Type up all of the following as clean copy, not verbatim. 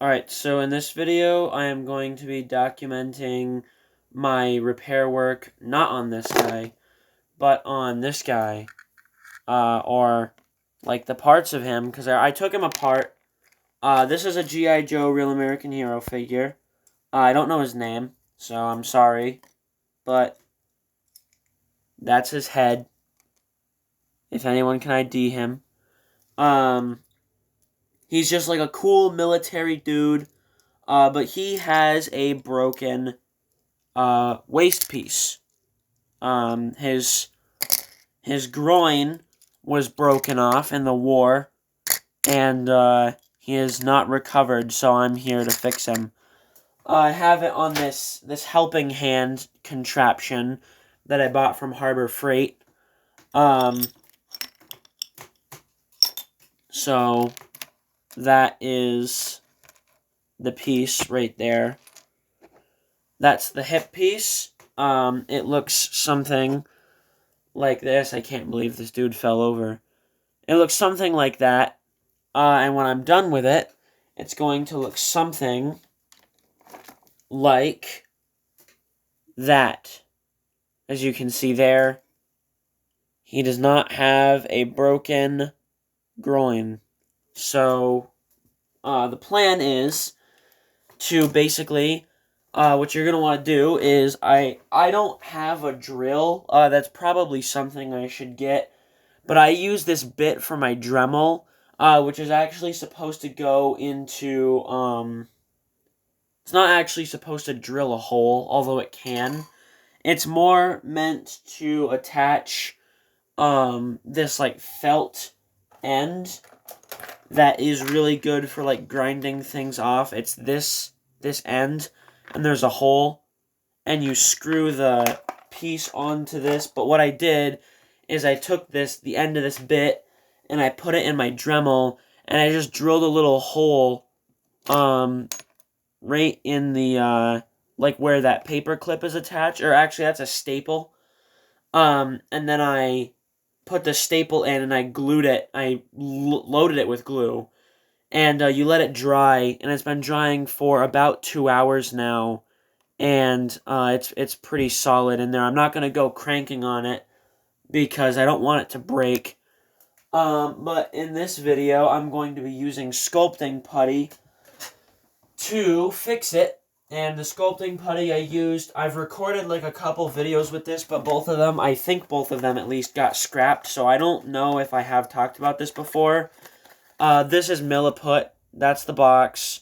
Alright, so in this video, I am going to be documenting my repair work, not on this guy, but on this guy, or, like, the parts of him, because I took him apart. This is a G.I. Joe Real American Hero figure. I don't know his name, so I'm sorry, but that's his head, if anyone can ID him. He's just, like, a cool military dude, but he has a broken waist piece. His groin was broken off in the war, and he is not recovered, so I'm here to fix him. I have it on this helping hand contraption that I bought from Harbor Freight. So that is the piece right there. That's the hip piece. It looks something like this. I can't believe this dude fell over. It looks something like that. And when I'm done with it, it's going to look something like that. As you can see there, he does not have a broken groin. So, the plan is to basically, what you're going to want to do is, I don't have a drill. That's probably something I should get. But I use this bit for my Dremel, which is actually supposed to go into, it's not actually supposed to drill a hole, although it can. It's more meant to attach, this, like, felt end that is really good for, like, grinding things off. It's this end, and there's a hole, and you screw the piece onto this. But what I did is I took the end of this bit, and I put it in my Dremel, and I just drilled a little hole, right in the, like, where that paper clip is attached, or actually, that's a staple, and then I put the staple in, and I glued it, I loaded it with glue, and, you let it dry, and it's been drying for about 2 hours now, and, it's pretty solid in there. I'm not going to go cranking on it, because I don't want it to break. But in this video, I'm going to be using sculpting putty to fix it. And the sculpting putty I used, I've recorded like a couple videos with this, but both of them, I think both of them at least, got scrapped. So I don't know if I have talked about this before. This is Milliput. That's the box.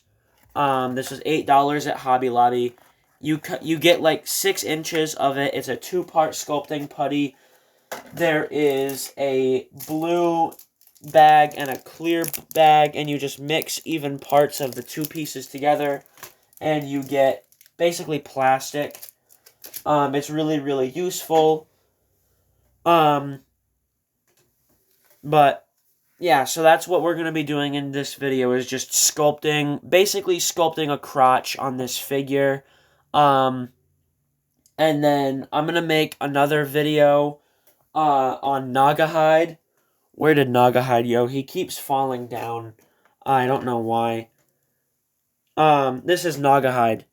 This was $8 at Hobby Lobby. You get like 6 inches of it. It's a 2-part sculpting putty. There is a blue bag and a clear bag, and you just mix even parts of the 2 pieces together, and you get basically plastic. It's really, really useful. But yeah, so that's what we're going to be doing in this video, is just basically sculpting a crotch on this figure. And then I'm going to make another video on Naugahyde. Where did Naugahyde go? He keeps falling down. I don't know why. This is Naugahyde.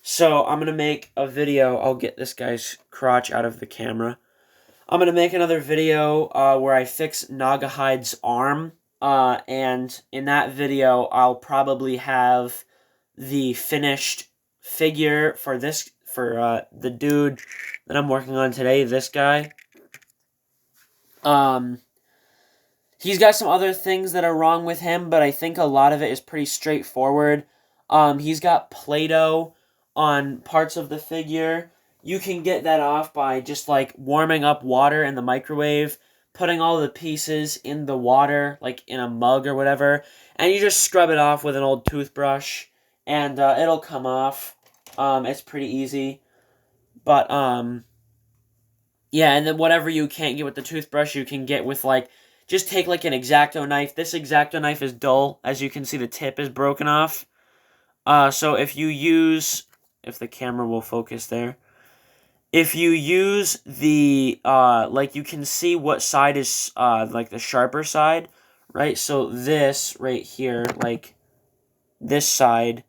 So, I'm gonna make a video. I'll get this guy's crotch out of the camera. I'm gonna make another video, where I fix Naugahyde's arm. And in that video, I'll probably have the finished figure for the dude that I'm working on today, this guy. He's got some other things that are wrong with him, but I think a lot of it is pretty straightforward. He's got Play-Doh on parts of the figure. You can get that off by just, like, warming up water in the microwave, putting all the pieces in the water, like in a mug or whatever, and you just scrub it off with an old toothbrush, and it'll come off. It's pretty easy. But, yeah, and then whatever you can't get with the toothbrush, you can get with, like, just take, like, an X-Acto knife. This X-Acto knife is dull. As you can see, the tip is broken off. So if the camera will focus there. If you use the, like, you can see what side is, like, the sharper side, right? So this right here, like, this side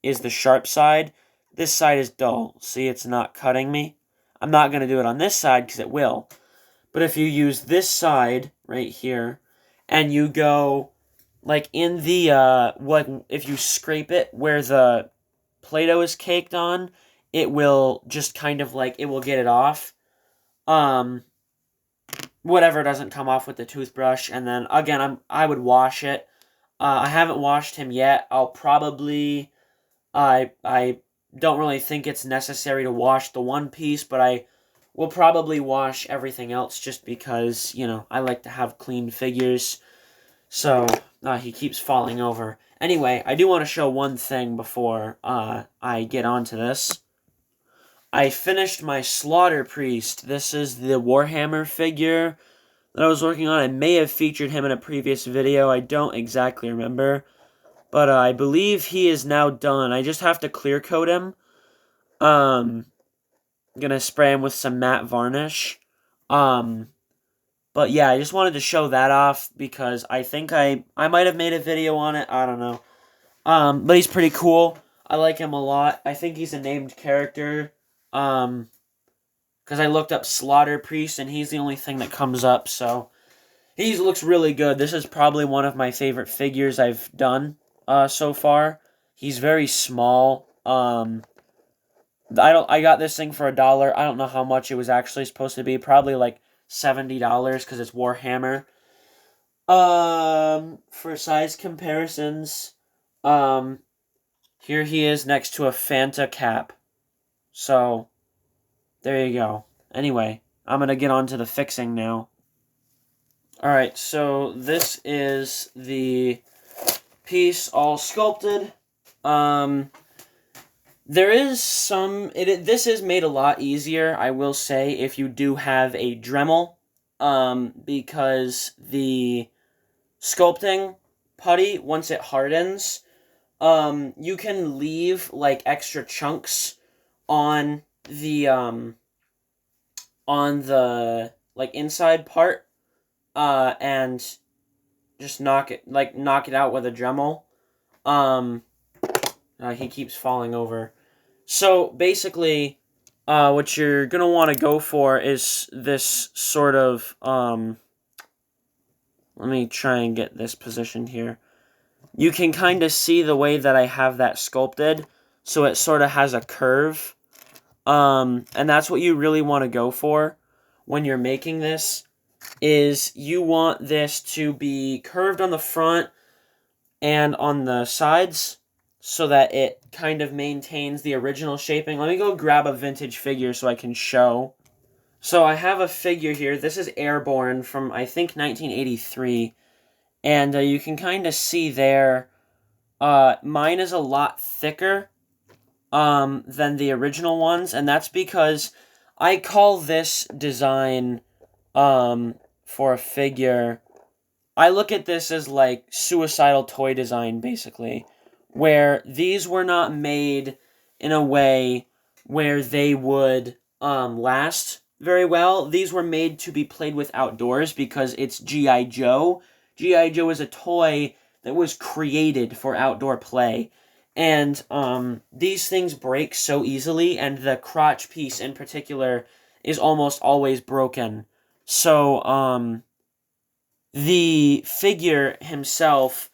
is the sharp side. This side is dull. See, it's not cutting me. I'm not going to do it on this side because it will. But if you use this side right here, and you go, like, in the, if you scrape it where the Play-Doh is caked on, it will just kind of, like, it will get it off. Whatever doesn't come off with the toothbrush, and then, again, I would wash it. I haven't washed him yet. I'll probably, I don't really think it's necessary to wash the one piece, but I will probably wash everything else just because, you know, I like to have clean figures. So, he keeps falling over. Anyway, I do want to show one thing before I get onto this. I finished my Slaughter Priest. This is the Warhammer figure that I was working on. I may have featured him in a previous video. I don't exactly remember. But I believe he is now done. I just have to clear coat him. I'm gonna spray him with some matte varnish. But yeah, I just wanted to show that off because I think I might have made a video on it. I don't know. But he's pretty cool. I like him a lot. I think he's a named character. Because I looked up Slaughter Priest and he's the only thing that comes up. So he looks really good. This is probably one of my favorite figures I've done so far. He's very small. I got this thing for $1. I don't know how much it was actually supposed to be. Probably like $70 because it's Warhammer. For size comparisons, here he is next to a Fanta cap. So, there you go. Anyway, I'm gonna get on to the fixing now. Alright, so this is the piece all sculpted. There is some... This is made a lot easier, I will say, if you do have a Dremel. Because the sculpting putty, once it hardens, you can leave, like, extra chunks on the, like, inside part, and just knock it out with a Dremel. He keeps falling over. So, basically, what you're going to want to go for is this sort of, let me try and get this positioned here. You can kind of see the way that I have that sculpted, so it sort of has a curve. And that's what you really want to go for when you're making this, is you want this to be curved on the front and on the sides, so that it kind of maintains the original shaping. Let me go grab a vintage figure so I can show. So I have a figure here. This is Airborne from, I think, 1983. And you can kind of see there, mine is a lot thicker than the original ones. And that's because I call this design for a figure, I look at this as like suicidal toy design, basically, where these were not made in a way where they would last very well. These were made to be played with outdoors because it's G.I. Joe. G.I. Joe is a toy that was created for outdoor play. And these things break so easily, and the crotch piece in particular is almost always broken. So, the figure himself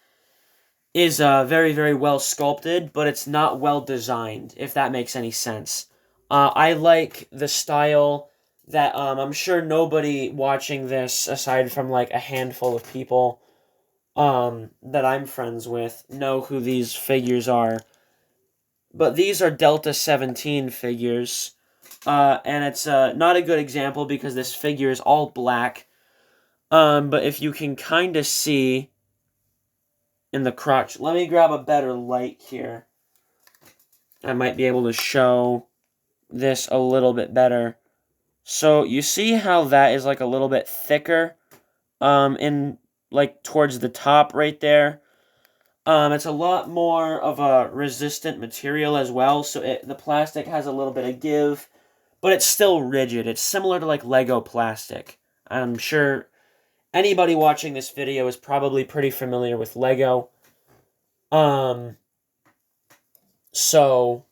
is very, very well sculpted, but it's not well designed, if that makes any sense. I like the style that I'm sure nobody watching this, aside from like a handful of people that I'm friends with, know who these figures are. But these are Delta 17 figures, and it's not a good example because this figure is all black. But if you can kind of see in the crotch, let me grab a better light here. I might be able to show this a little bit better. So you see how that is like a little bit thicker, in like towards the top right there. It's a lot more of a resistant material as well, so the plastic has a little bit of give, but it's still rigid. It's similar to like Lego plastic. I'm sure anybody watching this video is probably pretty familiar with Lego. So,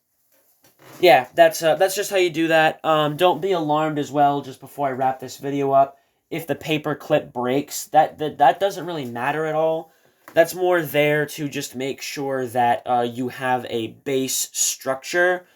yeah, that's just how you do that. Don't be alarmed as well, just before I wrap this video up, if the paper clip breaks. That doesn't really matter at all. That's more there to just make sure that you have a base structure.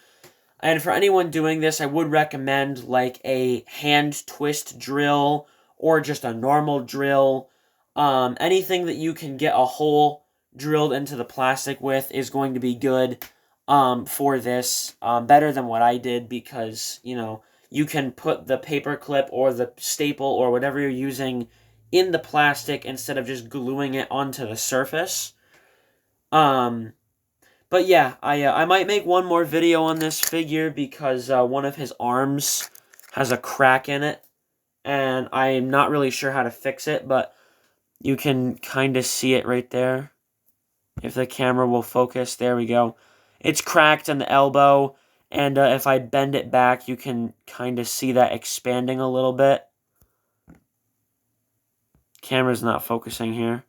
And for anyone doing this, I would recommend like a hand twist drill or just a normal drill. Anything that you can get a hole drilled into the plastic with is going to be good for this. Better than what I did, because, you know, you can put the paper clip or the staple or whatever you're using in the plastic instead of just gluing it onto the surface. But yeah, I might make one more video on this figure, because one of his arms has a crack in it, and I'm not really sure how to fix it, but you can kind of see it right there. If the camera will focus, there we go. It's cracked in the elbow, and if I bend it back, you can kind of see that expanding a little bit. Camera's not focusing here.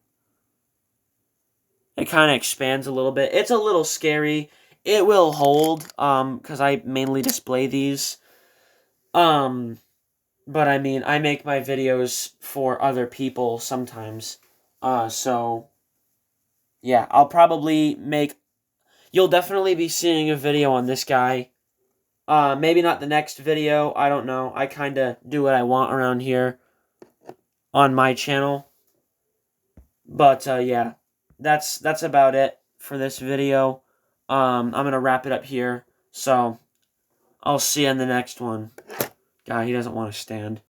It kind of expands a little bit. It's a little scary. It will hold, because I mainly display these. But I mean, I make my videos for other people sometimes. So, yeah, I'll probably make... You'll definitely be seeing a video on this guy. Maybe not the next video, I don't know. I kind of do what I want around here on my channel. But, yeah, that's about it for this video. I'm going to wrap it up here. So, I'll see you in the next one. God, he doesn't want to stand.